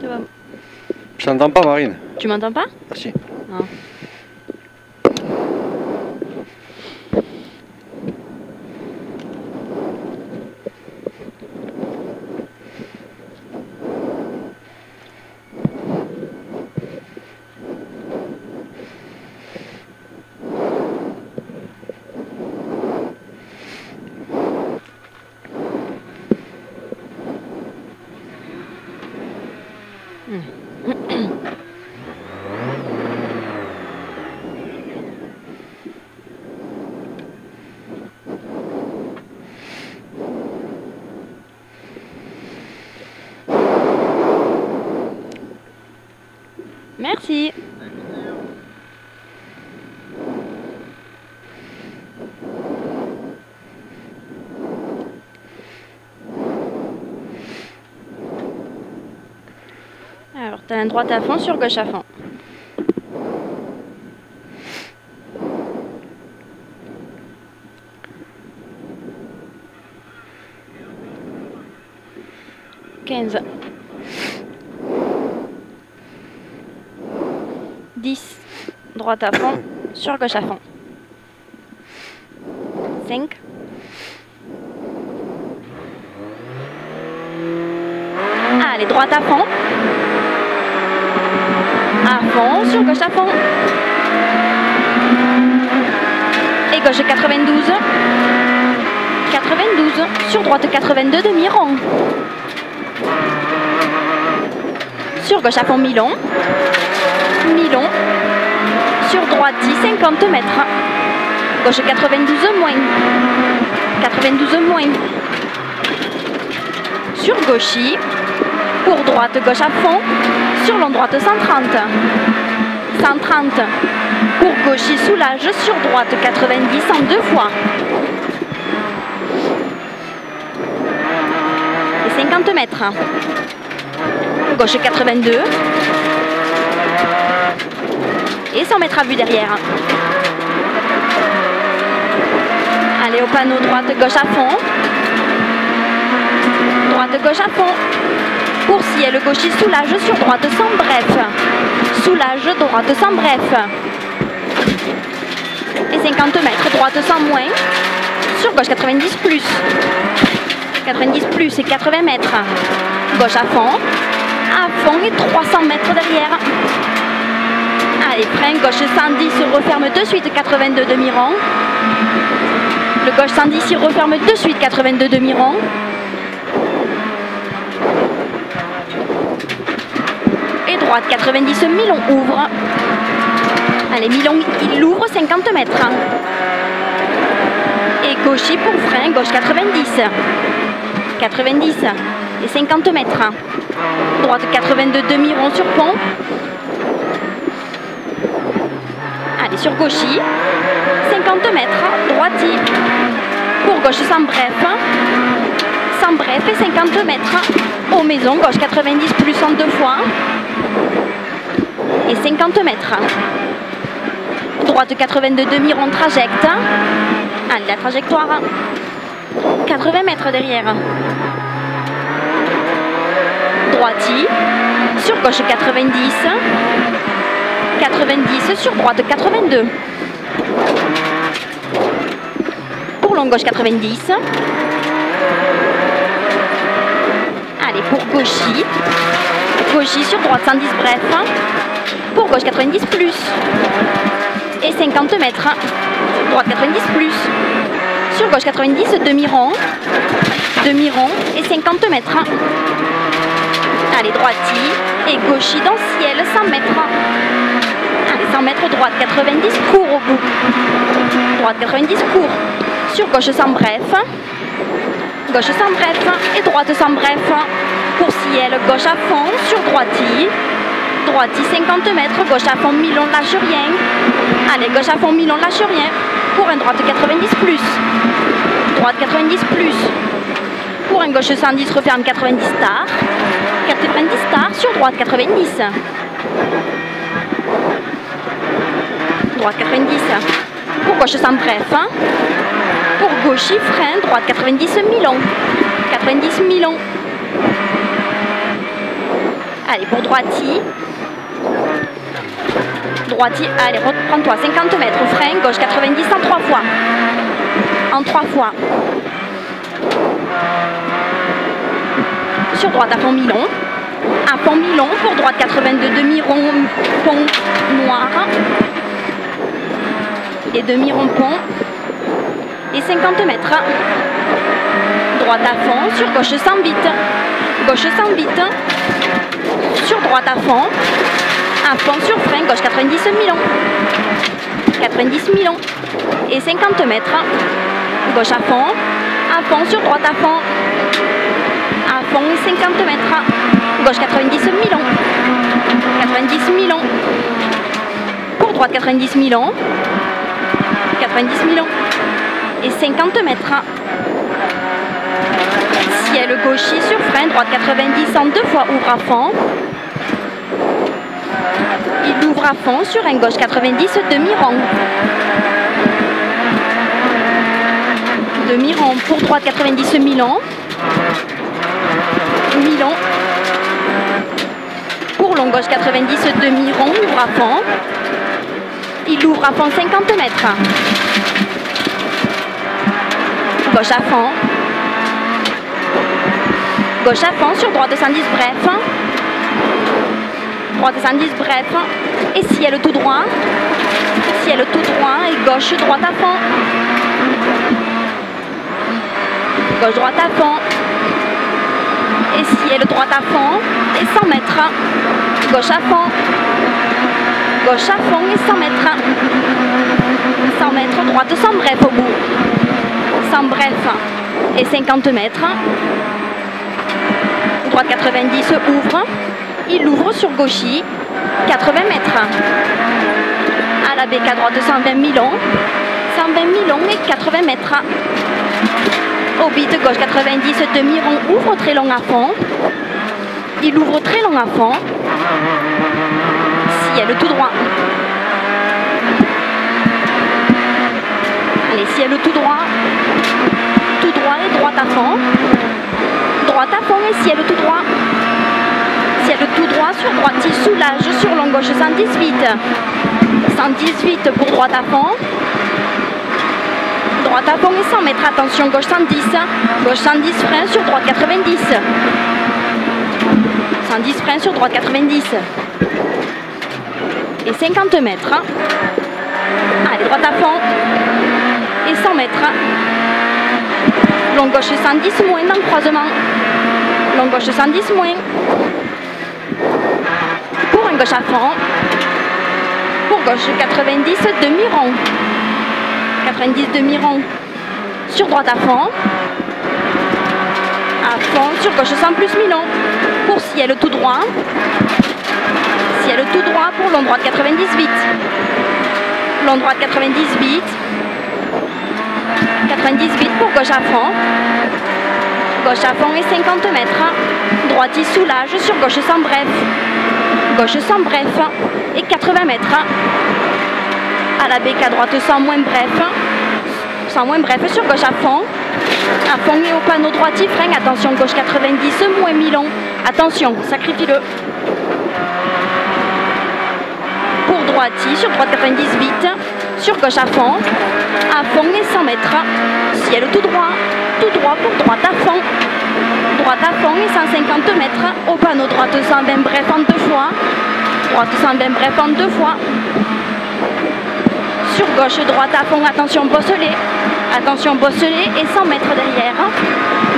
Ça va. Je t'entends pas, Marine. Tu m'entends pas? Merci. Non. Merci. Alors, tu as un droite à fond sur gauche à fond. Quinze. 10, droite à fond, sur gauche à fond. 5. Allez, droite à fond. À fond, sur gauche à fond. Et gauche 92. 92, sur droite 82, demi-rond. Sur gauche à fond, mi-long. Mi-long. Sur droite 50 mètres. Gauche 92 moins. 92 moins. Sur gauchis. Pour droite, gauche à fond. Sur long droite 130. 130. Pour gauchis, soulage. Sur droite 90 en 2 fois. Et 50 mètres. Gauche 82. Et 100 mètres à vue derrière. Allez, au panneau, droite, gauche à fond. Droite, gauche à fond. Pour ciel, gauchis, soulage, sur droite, sans bref. Soulage, droite, sans bref. Et 50 mètres, droite, sans moins. Sur gauche, 90 plus. 90 plus et 80 mètres. Gauche à fond. À fond et 300 mètres derrière. Allez, frein, gauche 110, referme de suite, 82 demi-rond. Le gauche 110, il referme de suite, 82 demi-rond. Et droite, 90, mi-long, ouvre. Allez, mi-long, il l'ouvre, 50 mètres. Et gauchis pour frein, gauche 90. 90 et 50 mètres. Droite, 82 demi-rond sur pont. Allez, sur gauchis, 50 mètres, droiti. Pour gauche, sans bref. Sans bref et 50 mètres. Aux maisons, gauche 90 plus en 2 fois. Et 50 mètres. Droite 82 demi-rond trajecte. Allez, la trajectoire. 80 mètres derrière. Droiti. Sur gauche 90. 90, sur droite 82. Pour long gauche 90. Allez, pour gauchis. Gauchis sur droite 110 bref. Pour gauche 90 plus. Et 50 mètres. Droite 90 plus. Sur gauche 90, demi-rond. Demi-rond et 50 mètres. Allez, droiti. Et gauchis dans ciel 100 mètres. Allez, 100 mètres, droite 90, court au bout. Droite 90, court. Sur gauche sans bref. Gauche sans bref. Et droite sans bref. Pour ciel, gauche à fond. Sur droiti. Droiti 50 mètres. Gauche à fond, mi-long, lâche rien. Allez, gauche à fond, mi-long, lâche rien. Pour un droite 90 plus. Droite 90 plus. Pour un gauche 110, referme 90 star. 90 star sur droite 90. Droite 90. Pour gauche sans bref. Pour gauchis, frein, droite 90 mi-long. 90 mi-long. Allez, pour droiti. Droiti, allez, reprends-toi, 50 mètres, frein, gauche 90 en 3 fois. En 3 fois. Sur droite à fond mi-long. À fond mi-long, pour droite 82, demi-rond, pont noir. Et demi-rond pont. Et 50 mètres. Droite à fond, sur gauche 100 bits. Gauche 100 bits. Sur droite à fond sur frein, gauche 90 mi-long. 90 mi-long. Et 50 mètres. Gauche à fond sur droite à fond et 50 mètres. Gauche 90 mi-long. 90 mi-long. Pour droite 90 mi-long. 90 mi-long. Et 50 mètres. Ciel gaucher sur frein, droite 90 en 2 fois, ouvre à fond. Il ouvre à fond sur un gauche 90, demi-rond. Demi-rond pour droite 90 mi-long. Mi-long. Pour long gauche 90 demi-rond, ouvre à fond. Il ouvre à fond 50 mètres. Gauche à fond. Gauche à fond sur droite 110 bref. Droite 110 bref. Et ciel tout droit. Ciel tout droit et gauche droite à fond. Gauche droite à fond. Et ciel droite à fond. Et 100 mètres. Gauche à fond. Gauche à fond et 100 mètres. 100 mètres, droite sans bref au bout. Sans bref et 50 mètres. Droite 90 ouvre. Il ouvre sur gauchis. 80 mètres. À la béca droite 120 mi-long. 120 mi-long et 80 mètres. Au bit gauche 90 demi-rond ouvre très long à fond. Il ouvre très long à fond. Ciel tout droit. Allez, ciel tout droit. Tout droit et droite à fond. Droite à fond et ciel tout droit. Ciel tout droit sur droite, il soulage sur long gauche 118. 118 pour droite à fond. Droite à fond et 100 mètres, attention, gauche 110. Gauche 110 frein sur droite 90. 110 frein sur droite 90. Et 50 mètres. Allez, droite à fond. Et 100 mètres. Long gauche 110 moins dans le croisement. Long gauche 110 moins. Pour un gauche à fond. Pour gauche 90 demi-rond. 90 demi-rond. Sur droite à fond. À fond sur gauche 100 plus mi-long. Pour ciel tout droit. Ciel tout droit pour long droite 98. Long droite 98. 98 pour gauche à fond. Gauche à fond et 50 mètres. Droite il soulage sur gauche sans bref. Gauche sans bref et 80 mètres. À la béca droite sans moins bref. Sans moins bref sur gauche à fond. À fond et au panneau droite il freine. Attention gauche 90 moins mi-long. Attention, sacrifie-le. Pour droite sur droite 98. Sur gauche à fond et 100 mètres. Ciel tout droit pour droite à fond. Droite à fond et 150 mètres. Au panneau droite 120 bref en 2 fois. Droite 120 bref en 2 fois. Sur gauche, droite à fond, attention bosselet. Attention bosselet et 100 mètres derrière.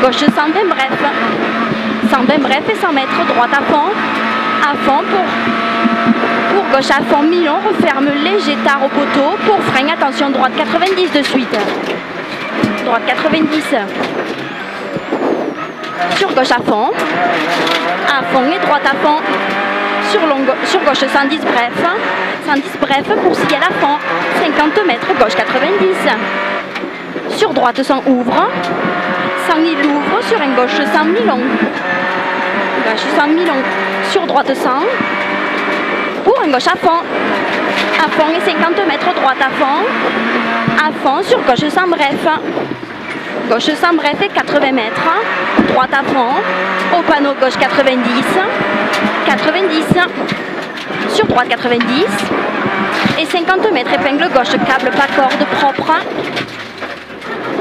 Gauche 120 bref. 120 bref et 100 mètres. Droite à fond pour gauche à fond, mi-long, referme léger tard au poteau. Pour frein, attention, droite 90 de suite. Droite 90. Sur gauche à fond et droite à fond. Sur gauche 110 bref. 110 bref pour ciel à fond. 50 mètres, gauche 90. Sur droite 100 ouvre. 100 il ouvre sur un gauche 100 mi-long. Gauche 100 mi-long. Sur droite 100. Pour un gauche à fond et 50 mètres, droite à fond sur gauche 100 bref. Gauche 100 bref et 80 mètres. Droite à fond. Au panneau gauche 90. 80 90, sur droite 90, et 50 mètres, épingle gauche, câble, pas corde, propre.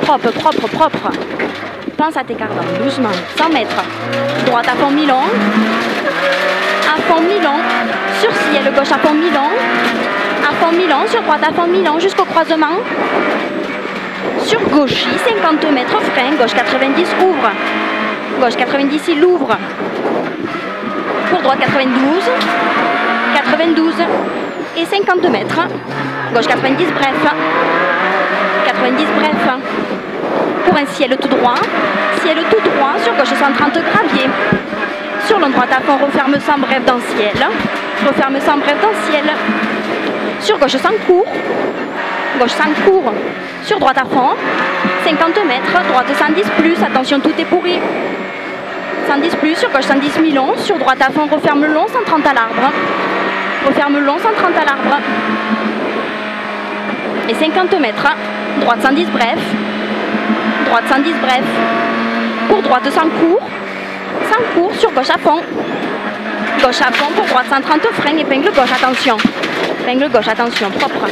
Propre, propre, propre. Pense à tes cardans, doucement, 100 mètres. Droite à fond mi-long. À fond mi-long. Sur ciel gauche à fond mi-long. À fond mi-long, sur droite à fond mi-long jusqu'au croisement. Sur gauchis, 50 mètres, frein, gauche 90, ouvre. Gauche 90, il ouvre. Pour droite 92. 92. Et 50 mètres. Gauche 90, bref. 90, bref. Pour un ciel tout droit. Ciel tout droit, sur gauche 130 gravier. Sur long droite à fond, referme sans bref dans ciel. Referme sans bref dans ciel. Sur gauche sans court. Gauche sans court. Sur droite à fond. 50 mètres. Droite 110 plus. Attention, tout est pourri. 110 plus. Sur gauche 110 mi-long. Sur droite à fond, referme long 130 à l'arbre. Referme long 130 à l'arbre. Et 50 mètres. Droite 110 bref. Droite 110 bref. Pour droite sans court. Sans court sur gauche à fond. Gauche à fond pour droite 130 frein. Épingle gauche, attention. Épingle gauche, attention, propre.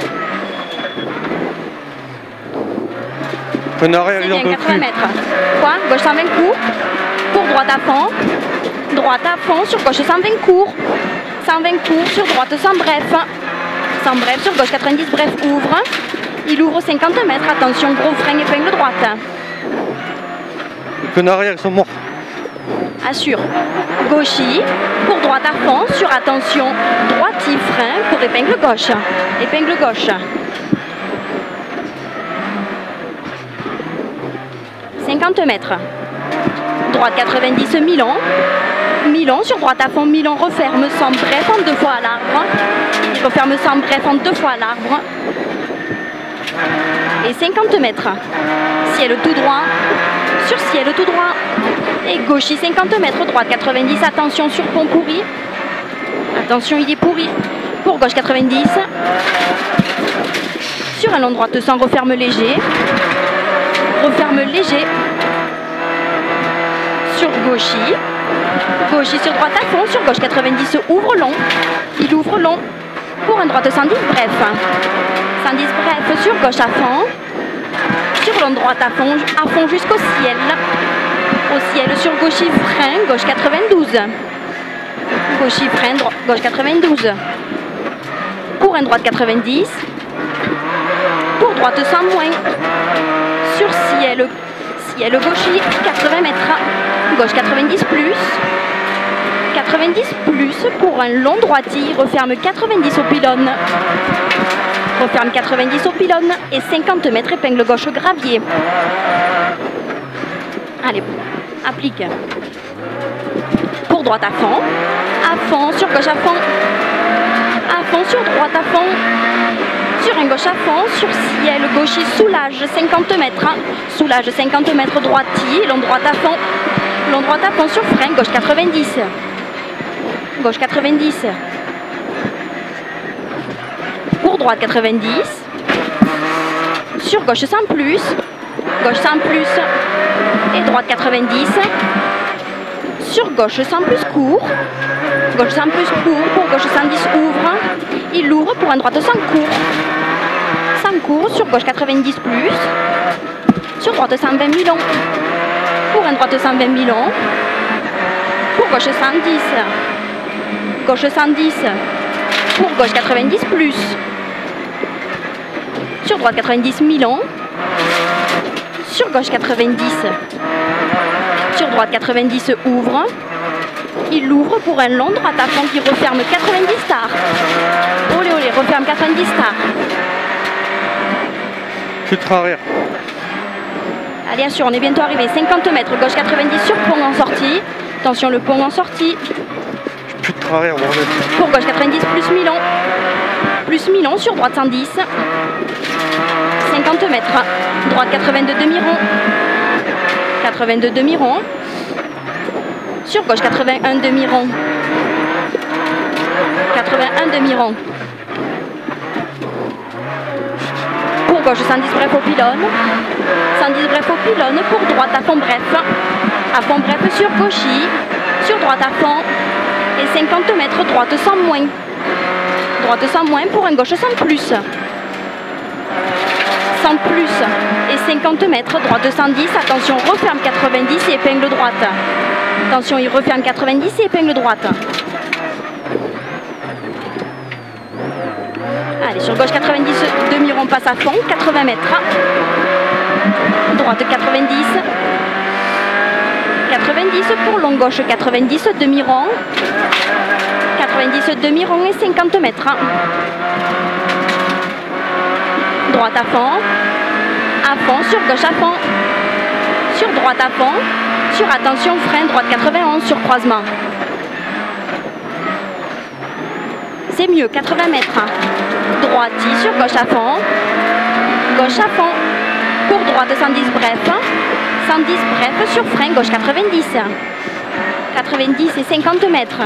Un arrière, C'est bien, 80 mètres. Quoi? Gauche 120 court. Pour droite à fond. Droite à fond sur gauche 120 court. 120 court sur droite sans bref. Sans bref sur gauche 90 bref ouvre. Il ouvre 50 mètres. Attention, gros frein, épingle droite. Un arrière, ils sont morts. Assure. Gauchis. Pour droite à fond. Sur attention. Droiti, frein pour épingle gauche. Épingle gauche. 50 mètres. Droite 90 mi-long. Mi-long sur droite à fond. Mi-long referme sans bref en 2 fois à l'arbre. Il referme sans bref en 2 fois à l'arbre. Et 50 mètres. Ciel tout droit. Sur ciel tout droit. Et gauchis 50 mètres. Droite 90. Attention sur pont pourri. Attention, il est pourri. Pour gauche 90. Sur un long droite sans referme léger. Referme léger. Sur gauchis. Gauchis sur droite à fond. Sur gauche 90 ouvre long. Il ouvre long. Pour un droite 110 bref. 110 bref sur gauche à fond. Sur long droite à fond jusqu'au ciel. Au ciel sur gauchis frein. Gauche 92. Gauchis frein. Gauche 92. Pour un droite 90. Pour droite 100 moins. Sur ciel gauchis 80 mètres. Gauche 90 plus. 90 plus pour un long droiti. Referme 90 au pylône. Referme 90 au pylône. Et 50 mètres épingle gauche gravier. Allez, applique. Pour droite à fond. À fond, sur gauche à fond. À fond, sur droite à fond. Sur un gauche à fond, sur ciel gauchis, soulage 50 mètres. Soulage 50 mètres droiti, long droite à fond. Long droite à fond sur frein, gauche 90. Gauche 90. Pour droite 90. Sur gauche 100 plus. Gauche 100 plus. Et droite 90. Sur gauche 100 plus court. Gauche 100 plus court. Pour gauche 110 ouvre. Il ouvre pour un droite 100 court. 100 court sur gauche 90 plus. Sur droite 120 mi-long. Pour un droite 120 mi-long. Pour gauche 110. Gauche 110. Pour gauche 90 plus. Sur droite 90 mi-long. Sur gauche 90. Sur droite 90 ouvre. Il ouvre pour un long droite à fond qui referme 90 stars. Olé olé, referme 90 stars. Filtre arrière. Allez, assure, on est bientôt arrivé. 50 mètres, gauche 90 sur pont en sortie. Attention, le pont en sortie. Filtre arrière, bordel. Pour gauche 90 plus mi-long. Plus mi-long sur droite 110. 50 mètres. Droite 82 demi-rond. 82 demi-rond. Sur gauche 81 demi-rond. 81 demi-rond. Pour gauche 110 bref au pylône. 110 bref au pylône. Pour droite à fond bref. À fond bref sur gauchis. Sur droite à fond. et 50 mètres, droite sans moins. Droite sans moins pour un gauche sans plus. Sans plus et 50 mètres, droite 110, attention, referme 90 et épingle droite. Attention, il referme 90 et épingle droite. Allez, sur gauche 90, demi-rond passe à fond, 80 mètres. Droite 90. 90 pour long, gauche 90, demi-rond. 90 demi-rond et 50 mètres. Droite à fond, sur gauche à fond, sur droite à fond, sur attention frein, droite 91 sur croisement. C'est mieux, 80 mètres. Droiti sur gauche à fond, pour droite 110 bref, 110 bref sur frein, gauche 90. 90 et 50 mètres.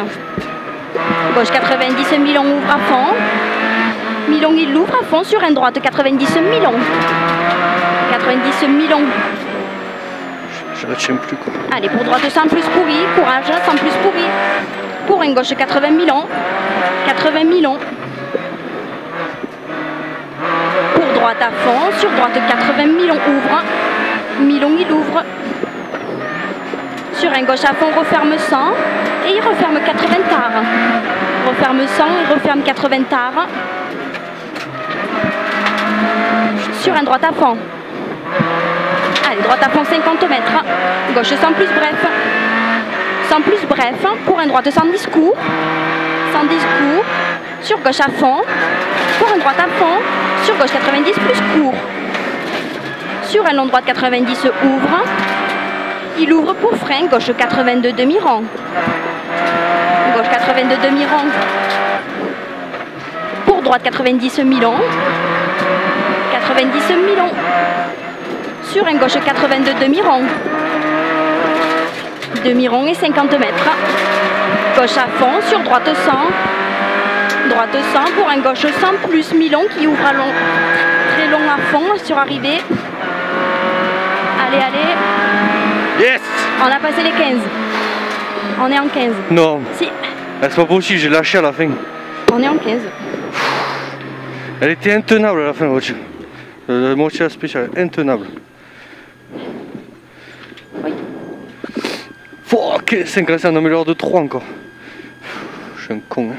Gauche 90, mi-long ouvre à fond. Mi-long il l'ouvre à fond sur un droite 90 mi-long. 90 mi-long. Je la tiens plus quoi. Allez, pour droite sans plus pourri, courage, sans plus pourri. Pour un gauche 80 mi-long. 80 mi-long. Pour droite à fond, sur droite 80 mi-long ouvre. Mi-long il ouvre. Sur un gauche à fond, referme 100 et il referme 80 tard. Referme 100 et referme 80 tard. Sur un droite à fond. Allez, droite à fond 50 mètres. Gauche sans plus bref. Sans plus bref. Pour un droite 110 court. 110 court. Sur gauche à fond. Pour un droite à fond. Sur gauche 90 plus court. Sur un long droite 90 ouvre. Il ouvre pour frein. Gauche 82 demi-rond. Gauche 82 demi-rond. Pour droite 90 mi-long. 90 mi-long. Sur un gauche 82 demi-rond. Demi-rond et 50 mètres. Gauche à fond, sur droite 100. Droite 100 pour un gauche 100 plus mi-long qui ouvre à long. Très long à fond sur arrivée. Allez, allez. Yes! On a passé les 15. On est en 15. Non, Si, c'est pas possible, j'ai lâché à la fin. on est en 15. Elle était intenable à la fin, la voiture. La moitié spéciale, intenable. Oui. Fuck, 5 restes en améliore de 3 encore. Je suis un con. Hein.